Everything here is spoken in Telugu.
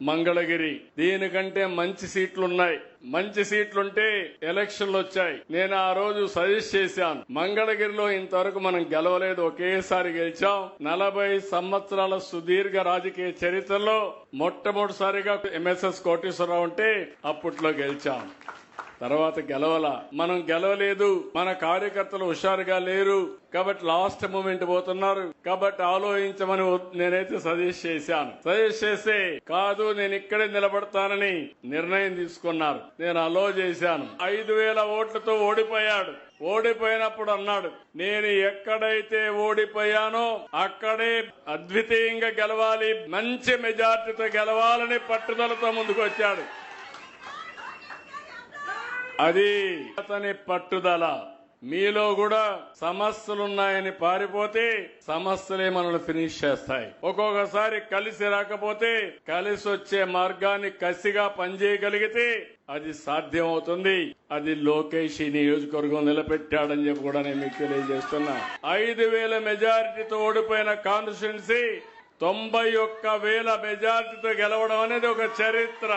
మంగళగిరి దీనికంటే మంచి సీట్లున్నాయి. మంచి సీట్లుంటే ఎలక్షన్లు వచ్చాయి. నేను ఆ రోజు సజెస్ట్ చేశాను, మంగళగిరిలో ఇంతవరకు మనం గెలవలేదు, ఒకేసారి గెలిచాం. 40 సంవత్సరాల సుదీర్ఘ రాజకీయ చరిత్రలో మొట్టమొదటిసారిగా ఎంఎస్ఎస్ కోటేశ్వరరావు ఉంటే అప్పట్లో గెలిచాం. తర్వాత మనం గెలవలేదు. మన కార్యకర్తలు హుషారుగా లేరు కాబట్టి లాస్ట్ మూమెంట్ పోతున్నారు కాబట్టి ఆలోచించమని నేనైతే సజెస్ట్ చేశాను. సజెస్ట్ చేస్తే కాదు నేను ఇక్కడే నిలబడతానని నిర్ణయం తీసుకున్నారు. నేను అలో చేశాను. 5,000 ఓట్లతో ఓడిపోయాడు. ఓడిపోయినప్పుడు అన్నాడు, నేను ఎక్కడైతే ఓడిపోయానో అక్కడే అద్వితీయంగా గెలవాలి, మంచి మెజార్టీతో గెలవాలని పట్టుదలతో ముందుకు వచ్చాడు. అది అతని పట్టుదల. మీలో కూడా సమస్యలున్నాయని పారిపోతే సమస్యలే మనల్ని ఫినిష్ చేస్తాయి. ఒక్కొక్కసారి కలిసి రాకపోతే కలిసి వచ్చే మార్గాన్ని కసిగా పనిచేయగలిగితే అది సాధ్యమవుతుంది. అది లోకేష్ ఈ నియోజకవర్గం నిలబెట్టాడని చెప్పి కూడా నేను మీకు తెలియజేస్తున్నా. 5,000 మెజారిటీతో ఓడిపోయిన కాన్స్టిట్యున్సీ 91,000 మెజారిటీతో గెలవడం అనేది ఒక చరిత్ర.